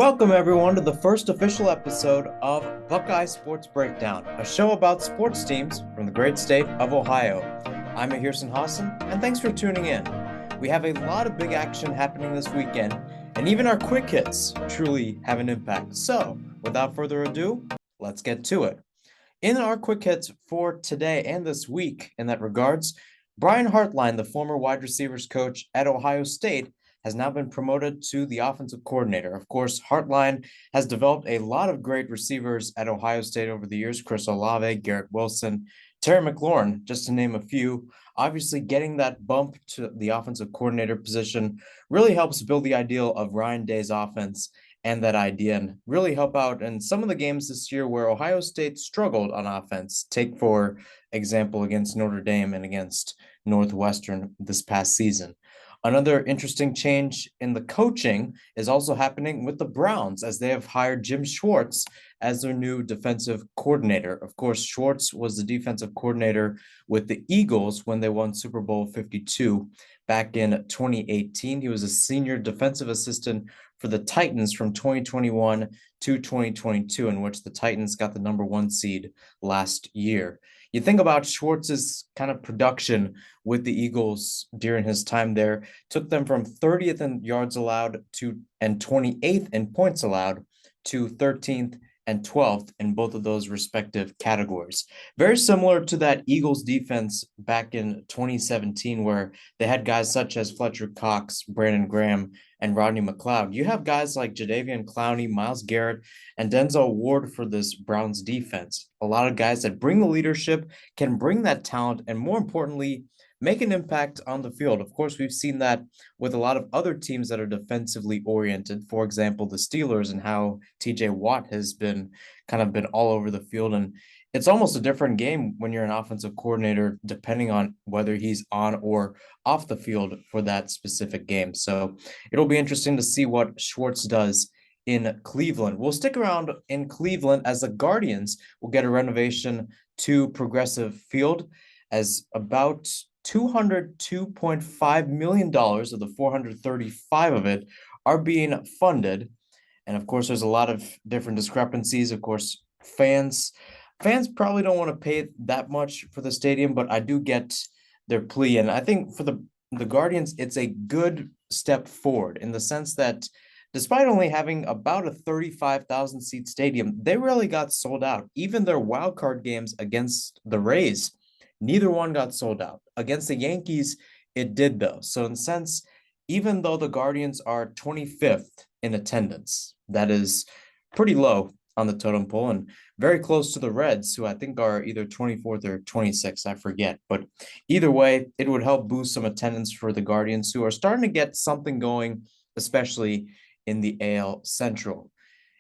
Welcome, everyone, to the first official episode of Buckeye Sports Breakdown, a show about sports teams from the great state of Ohio. I'm Ahirson Hassan, and thanks for tuning in. We have a lot of big action happening this weekend, and even our quick hits truly have an impact. So, without further ado, let's get to it. In our quick hits for today and this week, in that regards, Brian Hartline, the former wide receivers coach at Ohio State, has now been promoted to the offensive coordinator. Of course, Hartline has developed a lot of great receivers at Ohio State over the years. Chris Olave, Garrett Wilson, Terry McLaurin, just to name a few. Obviously, getting that bump to the offensive coordinator position really helps build the ideal of Ryan Day's offense and that idea and really help out in some of the games this year where Ohio State struggled on offense. Take, for example, against Notre Dame and against Northwestern this past season. Another interesting change in the coaching is also happening with the Browns as they have hired Jim Schwartz as their new defensive coordinator. Of course, Schwartz was the defensive coordinator with the Eagles when they won Super Bowl 52 back in 2018. He was a senior defensive assistant for the Titans from 2021 to 2022, in which the Titans got the number 1 seed last year. You think about Schwartz's kind of production with the Eagles during his time there, took them from 30th in yards allowed to and 28th in points allowed to 13th and 12th in both of those respective categories. Very similar to that Eagles defense back in 2017, where they had guys such as Fletcher Cox, Brandon Graham, and Rodney McLeod. You have guys like Jadeveon Clowney, Myles Garrett, and Denzel Ward for this Browns defense. A lot of guys that bring the leadership, can bring that talent, and more importantly, make an impact on the field. Of course, we've seen that with a lot of other teams that are defensively oriented. For example, the Steelers and how TJ Watt has been all over the field. And it's almost a different game when you're an offensive coordinator, depending on whether he's on or off the field for that specific game. So it'll be interesting to see what Schwartz does in Cleveland. We'll stick around in Cleveland as the Guardians will get a renovation to Progressive Field, as about $202.5 million of the 435 of it are being funded. And of course, there's a lot of different discrepancies. Of course, fans probably don't want to pay that much for the stadium, but I do get their plea. And I think for the Guardians, it's a good step forward in the sense that despite only having about a 35,000 seat stadium, they really got sold out. Even their wild card games against the Rays, neither one got sold out. Against the Yankees, it did though. So in a sense, even though the Guardians are 25th in attendance, that is pretty low on the totem pole and very close to the Reds, who I think are either 24th or 26th, I forget. But either way, it would help boost some attendance for the Guardians, who are starting to get something going, especially in the AL Central.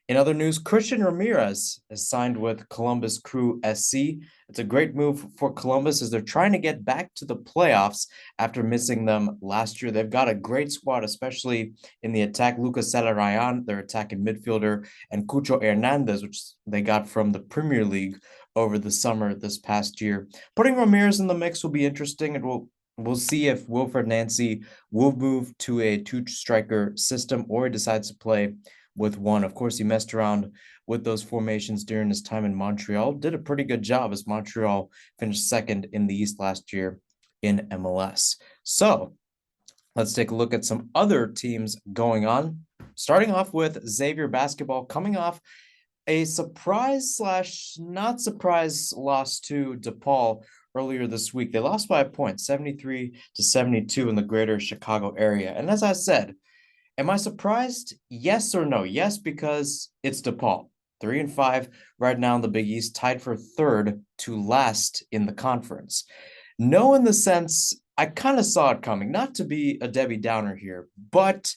In other news, Christian Ramirez has signed with Columbus Crew SC. It's a great move for Columbus as they're trying to get back to the playoffs after missing them last year. They've got a great squad, especially in the attack. Lucas Salarayan, their attacking midfielder, and Cucho Hernandez, which they got from the Premier League over the summer this past year. Putting Ramirez in the mix will be interesting, and we'll see if Wilfred Nancy will move to a two-striker system or he decides to play with one. Of course, he messed around with those formations during his time in Montreal. Did a pretty good job as Montreal finished second in the East last year in MLS. So let's take a look at some other teams going on. Starting off with Xavier Basketball, coming off a surprise / not surprise loss to DePaul earlier this week. They lost by a point, 73-72 in the greater Chicago area. And as I said, am I surprised? Yes or no? Yes, because it's DePaul. 3-5 right now in the Big East, tied for third to last in the conference. No, in the sense, I kind of saw it coming. Not to be a Debbie Downer here, but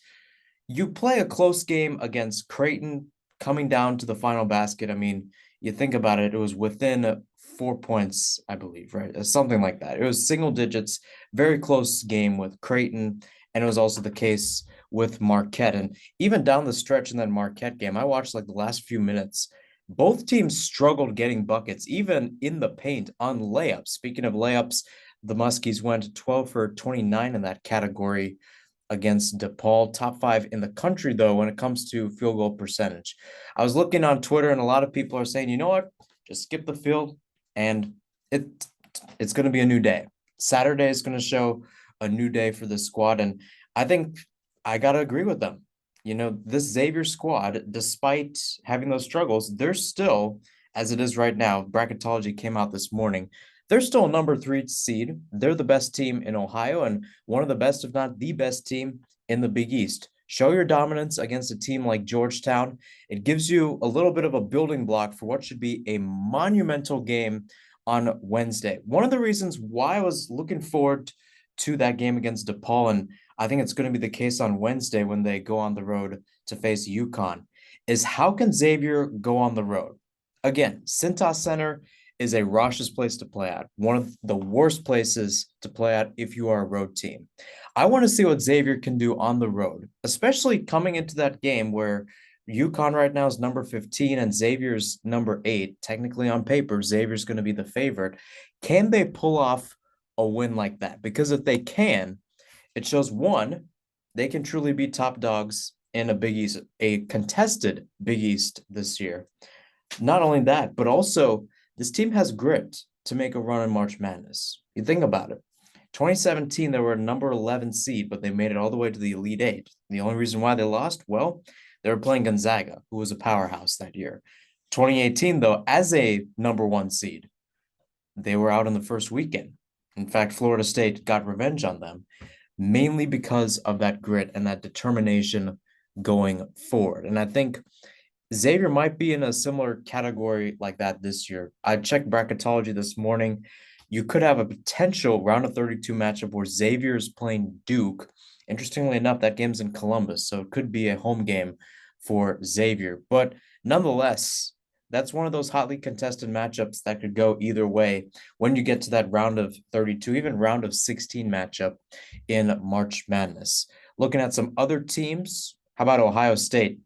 you play a close game against Creighton coming down to the final basket. I mean, you think about it, it was within 4 points, I believe, right? Something like that. It was single digits, very close game with Creighton, and it was also the case with Marquette. And even down the stretch in that Marquette game, I watched like the last few minutes. Both teams struggled getting buckets, even in the paint on layups. Speaking of layups, the Muskies went 12 for 29 in that category against DePaul, top 5 in the country, though, when it comes to field goal percentage. I was looking on Twitter, and a lot of people are saying, you know what, just skip the field, and it it's going to be a new day. Saturday is going to show a new day for this squad, and I think I got to agree with them. This Xavier squad, despite having those struggles, they're still, as it is right now, bracketology came out this morning. They're still a number 3 seed. They're the best team in Ohio and one of the best, if not the best team in the Big East. Show your dominance against a team like Georgetown. It gives you a little bit of a building block for what should be a monumental game on Wednesday. One of the reasons why I was looking forward to that game against DePaul, and I think it's going to be the case on Wednesday when they go on the road to face UConn, is how can Xavier go on the road? Again, Cintas Center is a raucous place to play at, one of the worst places to play at if you are a road team. I want to see what Xavier can do on the road, especially coming into that game where UConn right now is number 15 and Xavier's number 8. Technically, on paper, Xavier's going to be the favorite. Can they pull off a win like that? Because if they can, it shows, one, they can truly be top dogs in a Big East, a contested Big East this year. Not only that, but also this team has grit to make a run in March Madness. You think about it. 2017, they were a number 11 seed, but they made it all the way to the Elite Eight. The only reason why they lost, well, they were playing Gonzaga, who was a powerhouse that year. 2018, though, as a number 1 seed, they were out in the first weekend. In fact, Florida State got revenge on them, mainly because of that grit and that determination going forward. And I think Xavier might be in a similar category like that this year. I checked bracketology this morning. You could have a potential round of 32 matchup where Xavier is playing Duke. Interestingly enough, that game's in Columbus, so it could be a home game for Xavier. But nonetheless, that's one of those hotly contested matchups that could go either way when you get to that round of 32, even round of 16 matchup in March Madness. Looking at some other teams, how about Ohio State?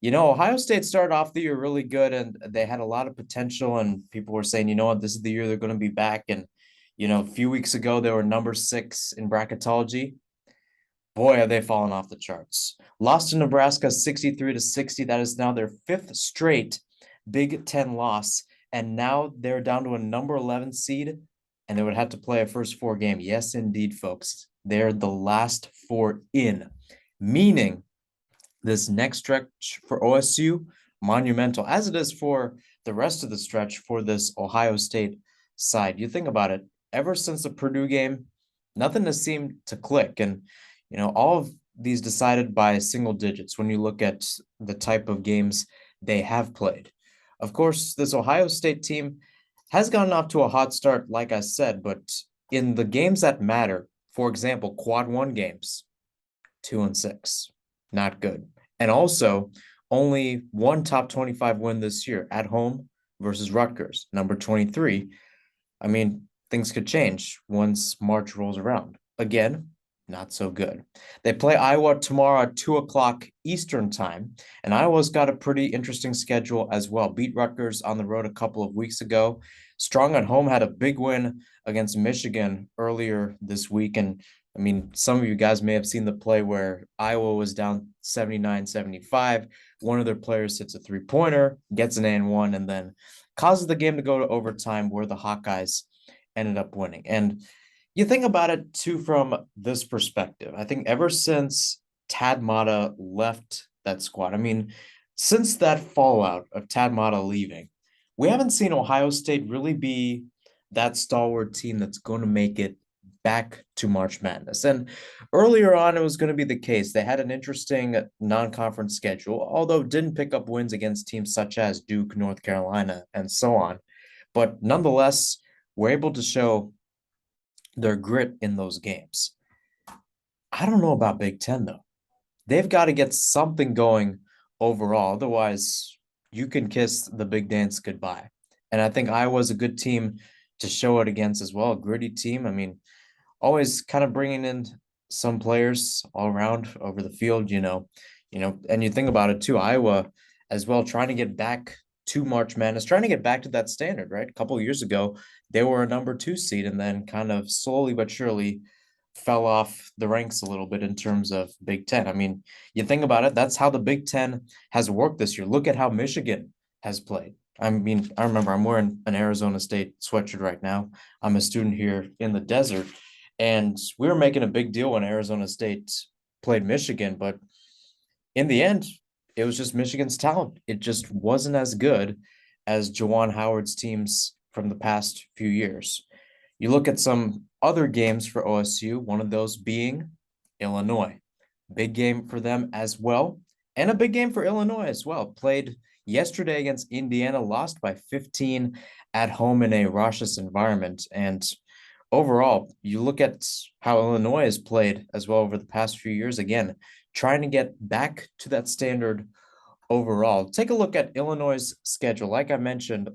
Ohio State started off the year really good and they had a lot of potential, and people were saying, you know what, this is the year they're going to be back. And, a few weeks ago, they were number 6 in bracketology. Boy, have they fallen off the charts. Lost to Nebraska 63-60. That is now their 5th straight Big Ten loss. And now they're down to a number 11 seed, and they would have to play a first 4 game. Yes, indeed, folks. They're the last 4 in, meaning this next stretch for OSU, monumental, as it is for the rest of the stretch for this Ohio State side. You think about it, ever since the Purdue game, nothing has seemed to click. And, all of these decided by single digits when you look at the type of games they have played. Of course, this Ohio State team has gotten off to a hot start, like I said, but in the games that matter, for example, quad 1 games, 2-6, not good. And also only one top 25 win this year at home versus Rutgers, number 23. I mean, things could change once March rolls around. Again, not so good. They play Iowa tomorrow at 2:00 Eastern time, and Iowa's got a pretty interesting schedule as well. Beat Rutgers on the road a couple of weeks ago. Strong at home, had a big win against Michigan earlier this week. And I mean, some of you guys may have seen the play where Iowa was down 79-75. One of their players hits a 3-pointer, gets an and-1, and then causes the game to go to overtime where the Hawkeyes ended up winning. And you think about it, too, from this perspective. I think ever since Tad Matta left that squad, I mean, since that fallout of Tad Matta leaving, we haven't seen Ohio State really be that stalwart team that's going to make it back to March Madness. And earlier on, it was going to be the case. They had an interesting non-conference schedule, although didn't pick up wins against teams such as Duke, North Carolina, and so on. But nonetheless, we're able to show their grit in those games. I don't know about Big Ten, though. They've got to get something going overall. Otherwise, you can kiss the big dance goodbye. And I think Iowa's a good team to show it against as well. A gritty team. I mean, always kind of bringing in some players all around over the field, and you think about it too, Iowa as well, trying to get back to March Madness, trying to get back to that standard, right? A couple of years ago, they were a number 2 seed and then kind of slowly but surely fell off the ranks a little bit in terms of Big Ten. I mean, you think about it, that's how the Big Ten has worked this year. Look at how Michigan has played. I mean, I remember I'm wearing an Arizona State sweatshirt right now. I'm a student here in the desert, and we were making a big deal when Arizona State played Michigan, but in the end, it was just Michigan's talent. It just wasn't as good as Juwan Howard's teams from the past few years. You look at some other games for OSU, one of those being Illinois. Big game for them as well, and a big game for Illinois as well. Played yesterday against Indiana, lost by 15 at home in a raucous environment. And overall, you look at how Illinois has played as well over the past few years, again, trying to get back to that standard overall. Take a look at Illinois' schedule. Like I mentioned,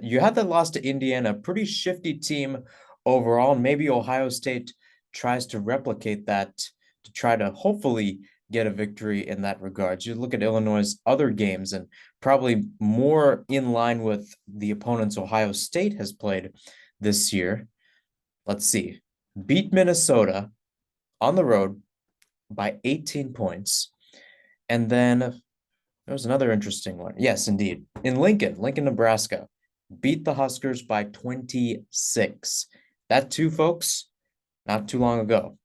you had that loss to Indiana, pretty shifty team overall. Maybe Ohio State tries to replicate that to try to hopefully get a victory in that regard. You look at Illinois' other games and probably more in line with the opponents Ohio State has played this year. Let's see. Beat Minnesota on the road by 18 points. And then there was another interesting one. Yes, indeed. In Lincoln, Nebraska, beat the Huskers by 26. That too, folks, not too long ago.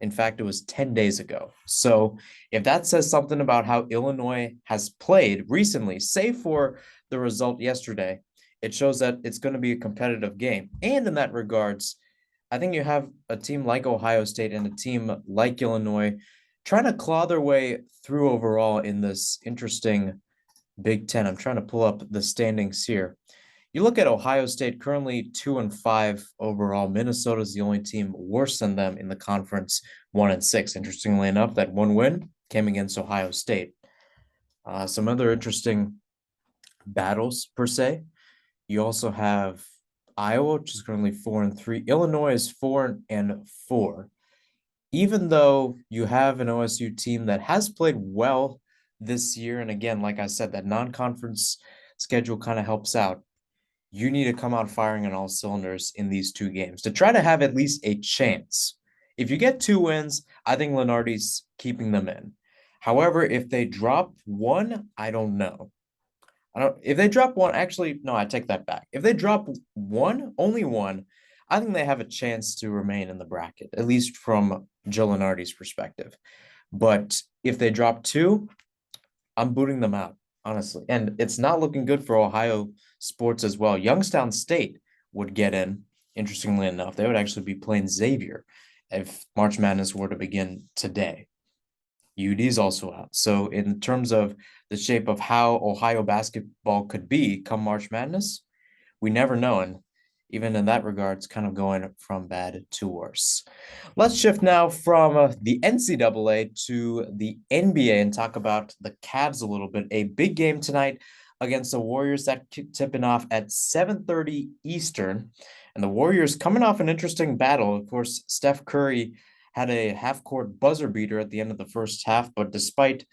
In fact, it was 10 days ago. So if that says something about how Illinois has played recently, save for the result yesterday, it shows that it's going to be a competitive game. And in that regards, I think you have a team like Ohio State and a team like Illinois trying to claw their way through overall in this interesting Big Ten. I'm trying to pull up the standings here. You look at Ohio State, currently 2-5 overall. Minnesota's the only team worse than them in the conference, 1-6. Interestingly enough, that one win came against Ohio State. Some other interesting battles per se. You also have Iowa, which is currently 4-3. Illinois is 4-4. Even though you have an OSU team that has played well this year, and again, like I said, that non-conference schedule kind of helps out. You need to come out firing on all cylinders in these two games to try to have at least a chance. If you get 2 wins, I think Lenardi's keeping them in. However, if they drop one, I don't know. If they drop one, actually, no, I take that back. If they drop one, only one, I think they have a chance to remain in the bracket, at least from Joe Lenardi's perspective. But if they drop 2, I'm booting them out, honestly. And it's not looking good for Ohio sports as well. Youngstown State would get in, interestingly enough. They would actually be playing Xavier if March Madness were to begin today. UD's also out. So in terms of the shape of how Ohio basketball could be come March Madness, we never know. And even in that regard, it's kind of going from bad to worse. Let's shift now from the NCAA to the NBA and talk about the Cavs a little bit. A big game tonight against the Warriors that tipping off at 7:30 Eastern. And the Warriors coming off an interesting battle. Of course, Steph Curry had a half-court buzzer beater at the end of the first half, but despite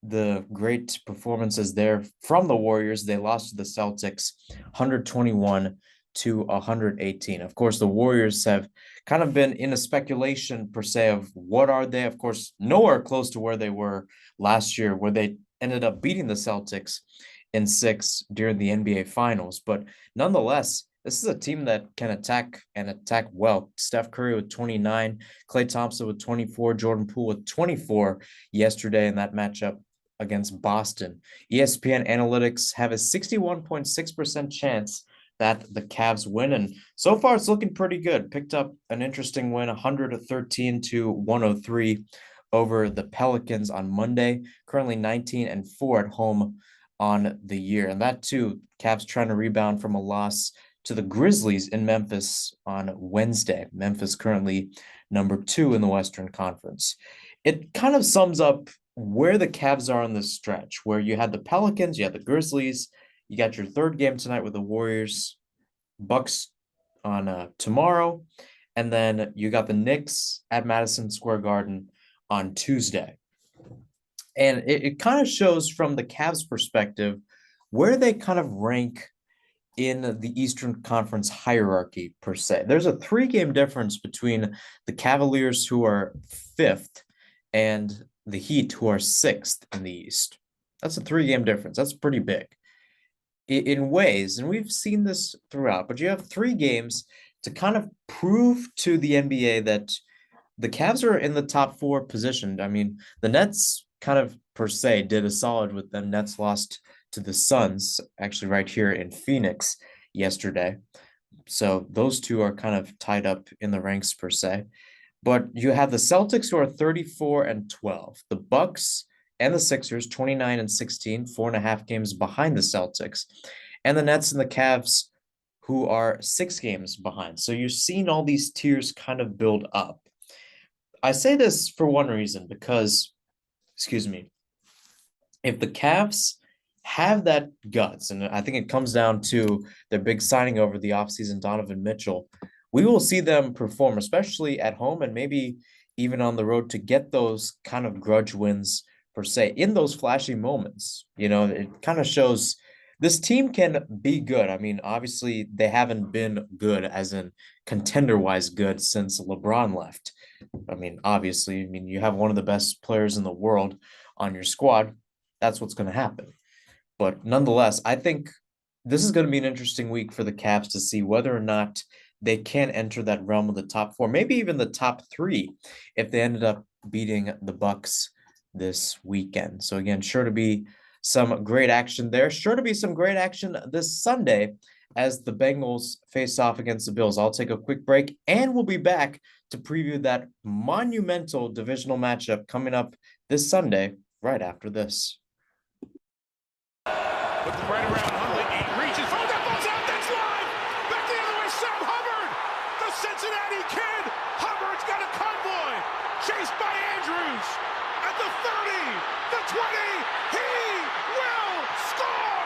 the great performances there from the Warriors, they lost to the Celtics 121-118. Of course, the Warriors have kind of been in a speculation per se of what are they. Of course, nowhere close to where they were last year, where they ended up beating the Celtics in 6 during the NBA Finals. But nonetheless, this is a team that can attack and attack well. Steph Curry with 29, Klay Thompson with 24, Jordan Poole with 24 yesterday in that matchup against Boston. ESPN analytics have a 61.6% chance that the Cavs win, and so far it's looking pretty good. Picked up an interesting win, 113-103 over the Pelicans on Monday. Currently 19-4 at home on the year, and that too, Cavs trying to rebound from a loss to the Grizzlies in Memphis on Wednesday. Memphis currently number 2 in the Western Conference. It kind of sums up where the Cavs are on this stretch, where you had the Pelicans, you had the Grizzlies, you got your third game tonight with the Warriors, Bucks on tomorrow, and then you got the Knicks at Madison Square Garden on Tuesday. And it kind of shows from the Cavs' perspective where they kind of rank in the Eastern Conference hierarchy per se. There's a 3-game difference between the Cavaliers, who are fifth, and the Heat, who are sixth in the East. That's a 3-game difference. That's pretty big in ways, and we've seen this throughout, but you have 3 games to kind of prove to the NBA that the Cavs are in the top 4 positioned. I mean, the Nets kind of per se did a solid with them. Nets lost to the Suns, actually right here in Phoenix yesterday. So those two are kind of tied up in the ranks per se. But you have the Celtics, who are 34 and 12. The Bucks and the Sixers, 29 and 16, 4.5 games behind the Celtics. And the Nets and the Cavs, who are 6 games behind. So you're seeing all these tiers kind of build up. I say this for one reason, because, excuse me, if the Cavs have that guts, and I think it comes down to their big signing over the offseason, Donovan Mitchell, we will see them perform, especially at home and maybe even on the road, to get those kind of grudge wins per se in those flashy moments. It kind of shows this team can be good. I mean, obviously, they haven't been good, as in contender-wise good, since LeBron left. I mean, obviously, you have one of the best players in the world on your squad. That's what's going to happen. But nonetheless, I think this is going to be an interesting week for the Cavs to see whether or not they can enter that realm of the top 4, maybe even the top 3, if they ended up beating the Bucks this weekend. So again, sure to be some great action there. Sure to be some great action this Sunday as the Bengals face off against the Bills. I'll take a quick break, and we'll be back to preview that monumental divisional matchup coming up this Sunday right after this. With the right around Huntley, he reaches, oh, that ball's out, that's live! Back the other way, Sam Hubbard! The Cincinnati Kid! Hubbard's got a convoy! Chased by Andrews! At the 30, the 20, he will score!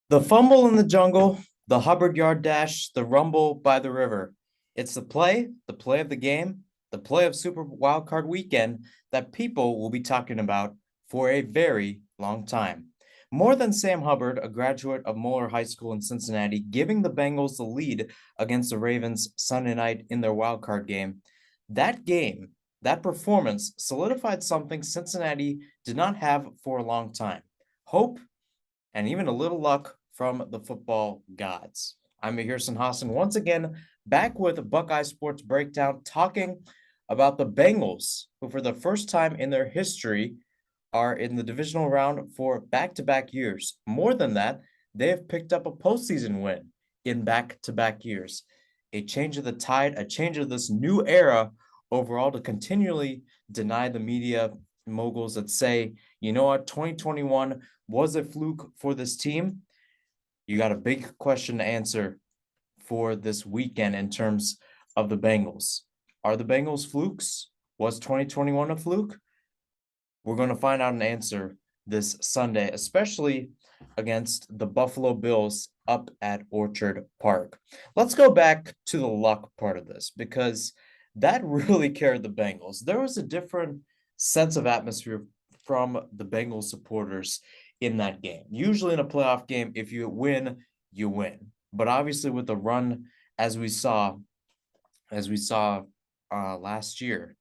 The fumble in the jungle, the Hubbard yard dash, the rumble by the river. It's the play of the game, the play of Super Wildcard Weekend that people will be talking about for a very long time. More than Sam Hubbard, a graduate of Moeller High School in Cincinnati, giving the Bengals the lead against the Ravens Sunday night in their wildcard game. That performance solidified something Cincinnati did not have for a long time: hope and even a little luck from the football gods. I'm Mahirson Hassan, once again back with Buckeye Sports Breakdown, talking about the Bengals, who for the first time in their history are in the divisional round for back-to-back years. More than that, they have picked up a postseason win in back-to-back years. A change of the tide, a change of this new era overall, to continually deny the media moguls that say, you know what, 2021 was a fluke for this team. You got a big question to answer for this weekend in terms of the Bengals. Are the Bengals flukes? Was 2021 a fluke? We're going to find out an answer this Sunday, especially against the Buffalo Bills up at Orchard Park. Let's go back to the luck part of this, because that really carried the Bengals. There was a different sense of atmosphere from the Bengals supporters in that game. Usually in a playoff game, if you win, you win. But obviously with the run, as we saw last year,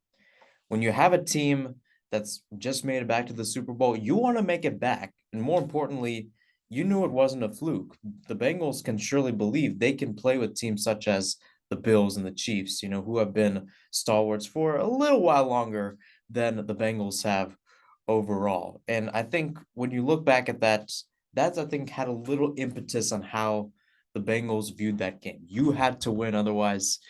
when you have a team that's just made it back to the Super Bowl, you want to make it back. And more importantly, you knew it wasn't a fluke. The Bengals can surely believe they can play with teams such as the Bills and the Chiefs, who have been stalwarts for a little while longer than the Bengals have overall. And I think when you look back at that, that's, I think, had a little impetus on how the Bengals viewed that game. You had to win, otherwise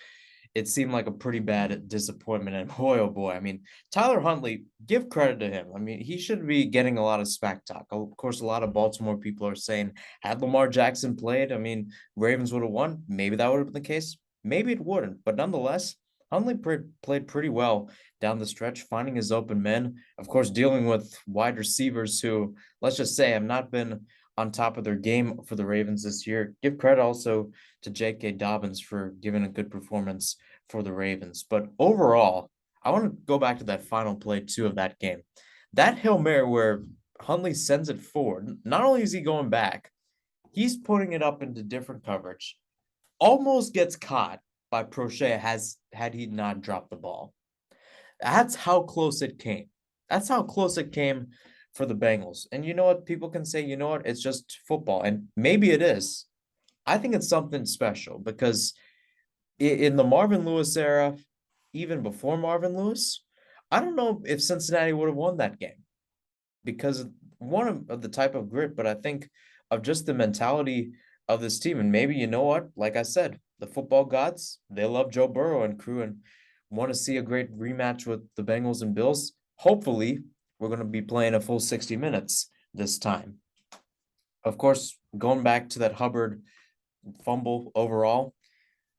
it seemed like a pretty bad disappointment. And boy, oh boy, Tyler Huntley, give credit to him. He should be getting a lot of smack talk. Of course, a lot of Baltimore people are saying, had Lamar Jackson played, Ravens would have won. Maybe that would have been the case. Maybe it wouldn't. But nonetheless, Huntley played pretty well down the stretch, finding his open men. Of course, dealing with wide receivers who, let's just say, have not been on top of their game for the Ravens this year. Give credit also to J.K. Dobbins for giving a good performance for the Ravens. But overall, I want to go back to that final play too of that game. That Hail Mary where Hundley sends it forward. Not only is he going back, he's putting it up into different coverage. Almost gets caught by Prochet has had he not dropped the ball. That's how close it came. That's how close it came for the Bengals. And you know what? People can say, you know what? It's just football. And maybe it is. I think it's something special because in the Marvin Lewis era, even before Marvin Lewis, I don't know if Cincinnati would have won that game because of the type of grit, but I think of just the mentality of this team. And maybe you know what? Like I said, the football gods, they love Joe Burrow and crew and want to see a great rematch with the Bengals and Bills. Hopefully, we're going to be playing a full 60 minutes this time. Of course, going back to that Hubbard fumble overall,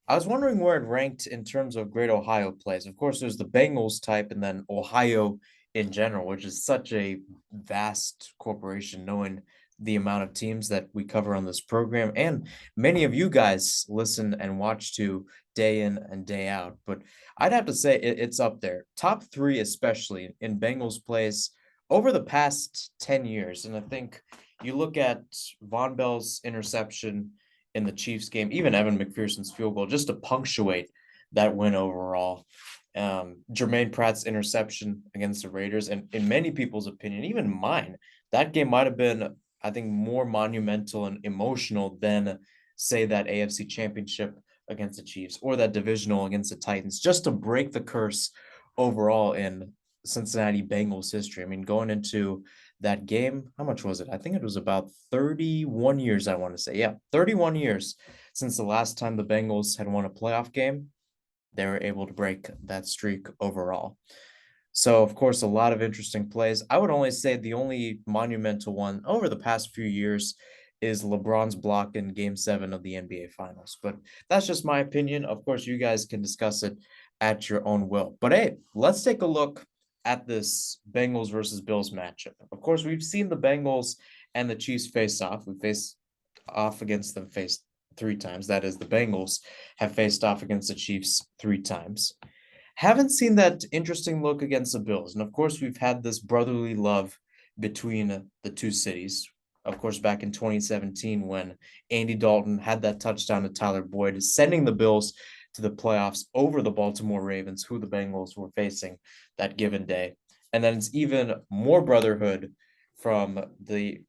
I was wondering where it ranked in terms of Great Ohio plays. Of course, there's the Bengals type and then Ohio in general, which is such a vast corporation, knowing the amount of teams that we cover on this program. And many of you guys listen and watch to day in and day out. But I'd have to say it's up there. Top three, especially in Bengals plays over the past 10 years. And I think you look at Von Bell's interception in the Chiefs game, even Evan McPherson's field goal, just to punctuate that win overall. Jermaine Pratt's interception against the Raiders, and in many people's opinion, even mine, that game might have been, I think, more monumental and emotional than, say, that AFC Championship against the Chiefs or that divisional against the Titans, just to break the curse overall in Cincinnati Bengals history. I mean, going into that game, how much was it? I think it was about 31 years, I want to say. Yeah, 31 years since the last time the Bengals had won a playoff game. They were able to break that streak overall. So, of course, a lot of interesting plays. I would only say the only monumental one over the past few years is LeBron's block in Game 7 of the NBA Finals. But that's just my opinion. Of course, you guys can discuss it at your own will. But hey, let's take a look at this Bengals versus Bills matchup. Of course, we've seen the Bengals and the Chiefs face off. We faced off against them face 3 times. That is, the Bengals have faced off against the Chiefs 3 times. Haven't seen that interesting look against the Bills. And of course, we've had this brotherly love between the two cities. Of course, back in 2017, when Andy Dalton had that touchdown to Tyler Boyd, sending the Bills to the playoffs over the Baltimore Ravens, who the Bengals were facing that given day. And then it's even more brotherhood from the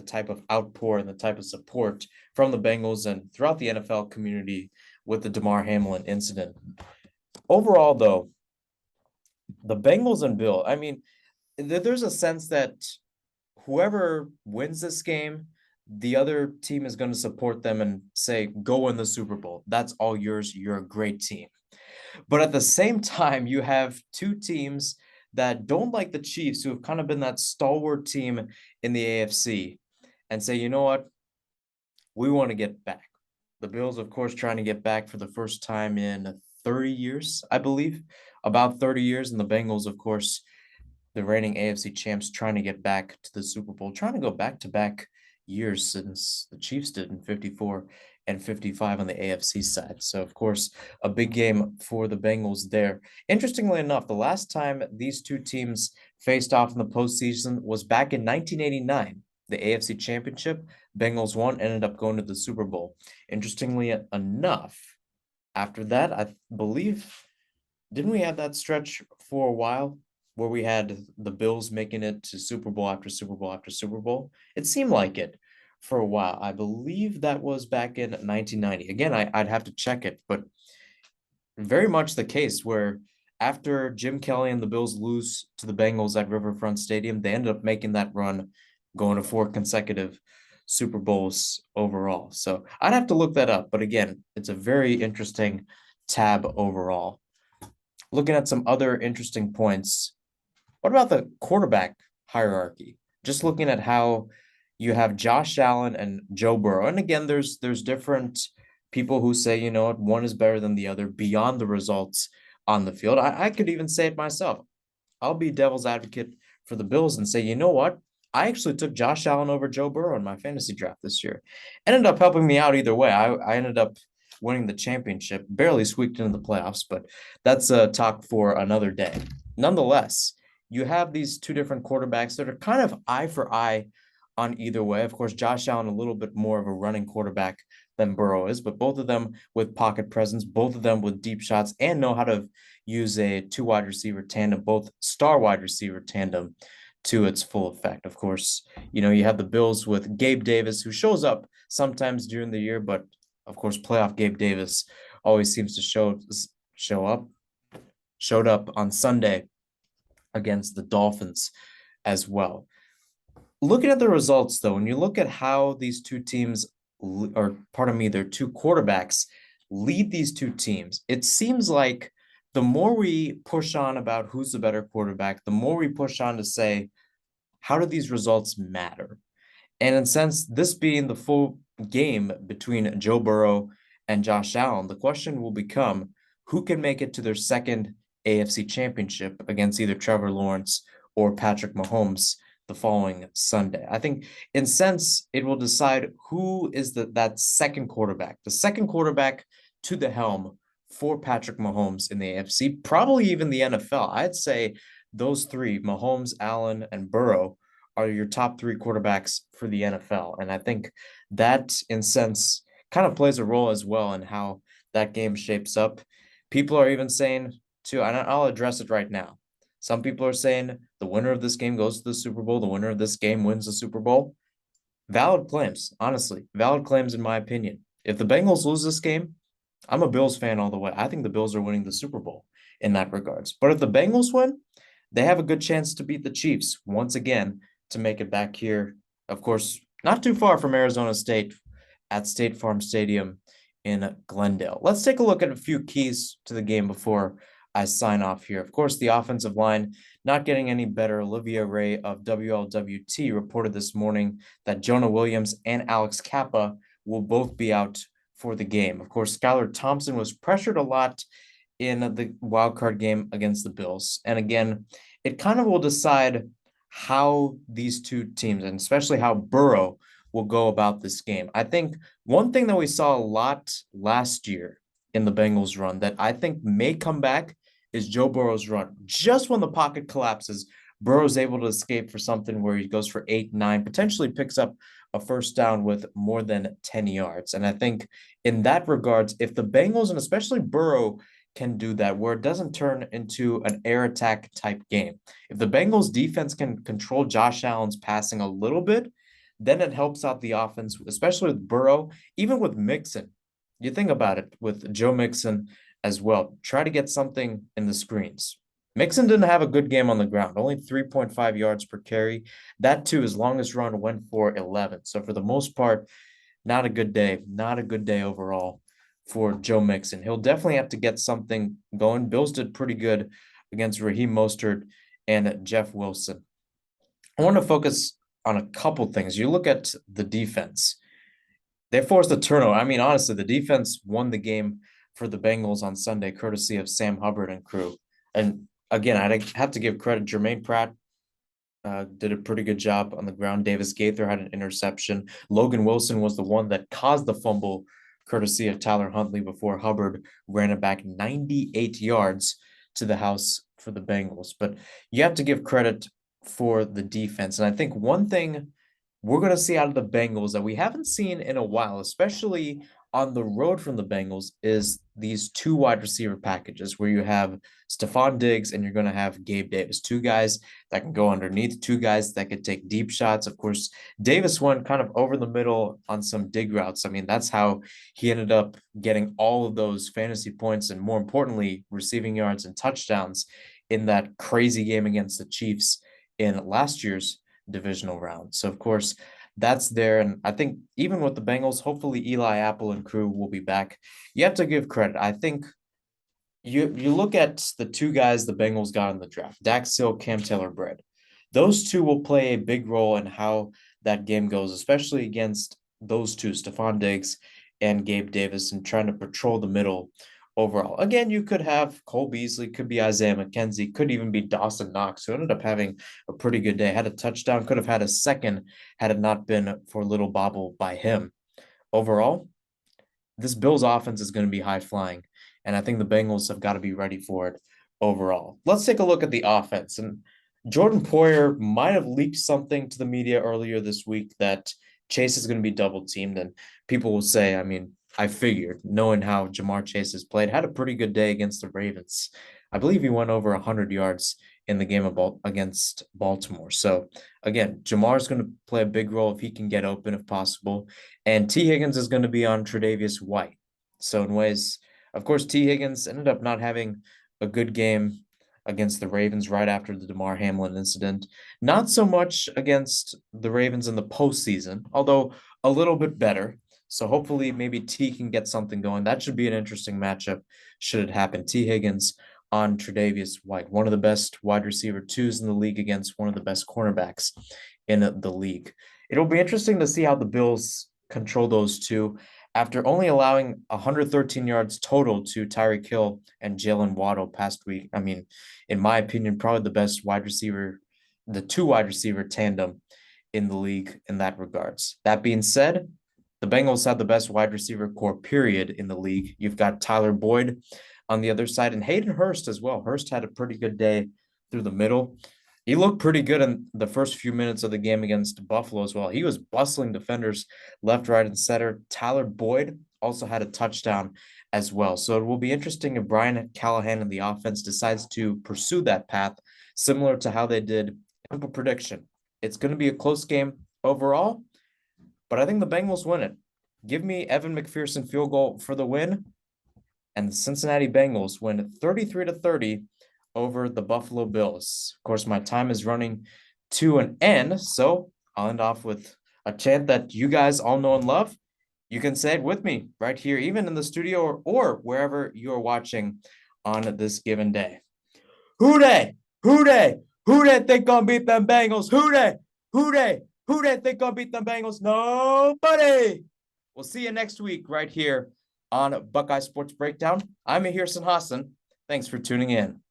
type of outpour and the type of support from the Bengals and throughout the NFL community with the Damar Hamlin incident. Overall, though, the Bengals and Bill, I mean, there's a sense that whoever wins this game, the other team is going to support them and say, go win the Super Bowl. That's all yours. You're a great team. But at the same time, you have two teams that don't like the Chiefs, who have kind of been that stalwart team in the AFC, and say, you know what? We want to get back. The Bills, of course, trying to get back for the first time in 30 years, I believe, about 30 years. And the Bengals, of course, the reigning AFC champs, trying to get back to the Super Bowl, trying to go back-to-back years since the Chiefs did in 54 and 55 on the AFC side. So, of course, a big game for the Bengals there. Interestingly enough, the last time these two teams faced off in the postseason was back in 1989. The AFC Championship, Bengals won, ended up going to the Super Bowl. Interestingly enough, after that, I believe, didn't we have that stretch for a while where we had the Bills making it to Super Bowl after Super Bowl after Super Bowl? It seemed like it for a while. I believe that was back in 1990. Again, I'd have to check it, but very much the case where after Jim Kelly and the Bills lose to the Bengals at Riverfront Stadium, they ended up making that run, going to 4 consecutive Super Bowls overall. So I'd have to look that up. But again, it's a very interesting tab overall. Looking at some other interesting points, what about the quarterback hierarchy? Just looking at how you have Josh Allen and Joe Burrow. And again, there's different people who say, you know what, one is better than the other beyond the results on the field. I could even say it myself. I'll be devil's advocate for the Bills and say, you know what? I actually took Josh Allen over Joe Burrow in my fantasy draft this year. Ended up helping me out either way. I ended up winning the championship, barely squeaked into the playoffs, but that's a talk for another day. Nonetheless, you have these two different quarterbacks that are kind of eye for eye on either way. Of course, Josh Allen a little bit more of a running quarterback than Burrow is, but both of them with pocket presence, both of them with deep shots, and know how to use a two wide receiver tandem, both star wide receiver tandem to its full effect. Of course, you have the Bills with Gabe Davis, who shows up sometimes during the year, but of course, playoff Gabe Davis always seems to show up, showed up on Sunday against the Dolphins as well. Looking at the results, though, when you look at how these two teams, or pardon me, their two quarterbacks lead these two teams, it seems like the more we push on about who's the better quarterback, the more we push on to say, how do these results matter? And in a sense, this being the full game between Joe Burrow and Josh Allen, the question will become who can make it to their second AFC championship against either Trevor Lawrence or Patrick Mahomes the following Sunday. I think in sense it will decide who is that second quarterback, the second quarterback to the helm for Patrick Mahomes in the AFC, probably even the NFL. I'd say those three, Mahomes, Allen, and Burrow, are your top three quarterbacks for the NFL. And I think that, in sense, kind of plays a role as well in how that game shapes up. People are even saying, too, and I'll address it right now. Some people are saying the winner of this game goes to the Super Bowl. The winner of this game wins the Super Bowl. Valid claims, honestly. Valid claims, in my opinion. If the Bengals lose this game, I'm a Bills fan all the way. I think the Bills are winning the Super Bowl in that regards. But if the Bengals win, they have a good chance to beat the Chiefs once again to make it back here. Of course, not too far from Arizona State at State Farm Stadium in Glendale. Let's take a look at a few keys to the game before I sign off here. Of course, the offensive line not getting any better. Olivia Ray of WLWT reported this morning that Jonah Williams and Alex Kappa will both be out for the game. Of course, Skylar Thompson was pressured a lot in the wildcard game against the Bills. And again, it kind of will decide how these two teams, and especially how Burrow will go about this game. I think one thing that we saw a lot last year in the Bengals run that I think may come back is Joe Burrow's run. Just when the pocket collapses, Burrow's able to escape for something where he goes for 8, 9, potentially picks up a first down with more than 10 yards. And I think in that regards, if the Bengals and especially Burrow can do that, where it doesn't turn into an air attack type game. If the Bengals defense can control Josh Allen's passing a little bit, then it helps out the offense, especially with Burrow, even with Mixon. You think about it with Joe Mixon as well. Try to get something in the screens. Mixon didn't have a good game on the ground, only 3.5 yards per carry. That too, his longest run went for 11. So for the most part, not a good day overall for Joe Mixon. He'll definitely have to get something going. Bills did pretty good against Raheem Mostert and Jeff Wilson. I want to focus on a couple things. You look at the defense. They forced a turnover. I mean, honestly, the defense won the game for the Bengals on Sunday, courtesy of Sam Hubbard and crew. And again, I'd have to give credit. Jermaine Pratt did a pretty good job on the ground. Davis Gaither had an interception. Logan Wilson was the one that caused the fumble, courtesy of Tyler Huntley, before Hubbard ran it back 98 yards to the house for the Bengals. But you have to give credit for the defense. And I think one thing we're going to see out of the Bengals that we haven't seen in a while, especially on the road from the Bengals, is these two wide receiver packages where you have Stephon Diggs and you're going to have Gabe Davis, two guys that can go underneath, two guys that could take deep shots. Of course, Davis went kind of over the middle on some dig routes. I mean, that's how he ended up getting all of those fantasy points and, more importantly, receiving yards and touchdowns in that crazy game against the Chiefs in last year's divisional round. So, of course, that's there. And I think even with the Bengals, hopefully Eli Apple and crew will be back. You have to give credit. I think you look at the two guys the Bengals got in the draft, Dax Hill, Cam Taylor-Britt. Those two will play a big role in how that game goes, especially against those two, Stephon Diggs and Gabe Davis, and trying to patrol the middle overall. Again, you could have Cole Beasley, could be Isaiah McKenzie, could even be Dawson Knox, who ended up having a pretty good day, had a touchdown, could have had a second had it not been for a little bobble by him. Overall, this Bills offense is going to be high flying, and I think the Bengals have got to be ready for it overall. Let's take a look at the offense. And Jordan Poyer might have leaked something to the media earlier this week that Chase is going to be double teamed, and people will say, I mean, I figured, knowing how Jamar Chase has played, had a pretty good day against the Ravens. I believe he went over 100 yards in the game against Baltimore. So again, Jamar is going to play a big role if he can get open if possible, and T. Higgins is going to be on Tre'Davious White. So in ways, of course, T. Higgins ended up not having a good game against the Ravens right after the DeMar Hamlin incident. Not so much against the Ravens in the postseason, although a little bit better. So hopefully maybe T can get something going. That should be an interesting matchup should it happen. T. Higgins on Tre'Davious White, one of the best wide receiver twos in the league against one of the best cornerbacks in the league. It'll be interesting to see how the Bills control those two after only allowing 113 yards total to Tyreek Hill and Jalen Waddle past week. I mean, in my opinion, probably the best wide receiver, the two wide receiver tandem in the league in that regards. That being said, the Bengals have the best wide receiver core period in the league. You've got Tyler Boyd on the other side and Hayden Hurst as well. Hurst had a pretty good day through the middle. He looked pretty good in the first few minutes of the game against Buffalo as well. He was bustling defenders left, right, and center. Tyler Boyd also had a touchdown as well. So it will be interesting if Brian Callahan and the offense decides to pursue that path, similar to how they did. Simple prediction. It's going to be a close game overall, but I think the Bengals win it. Give me Evan McPherson field goal for the win, and the Cincinnati Bengals win 33-30 over the Buffalo Bills. Of course, my time is running to an end, so I'll end off with a chant that you guys all know and love. You can say it with me right here, even in the studio or wherever you're watching on this given day. Who dey? Who dey? Who dey think gonna beat them Bengals? Who dey? Who dey? Who dey think gonna beat them Bengals? Nobody. We'll see you next week right here on Buckeye Sports Breakdown. I'm Ahir Hassan. Thanks for tuning in.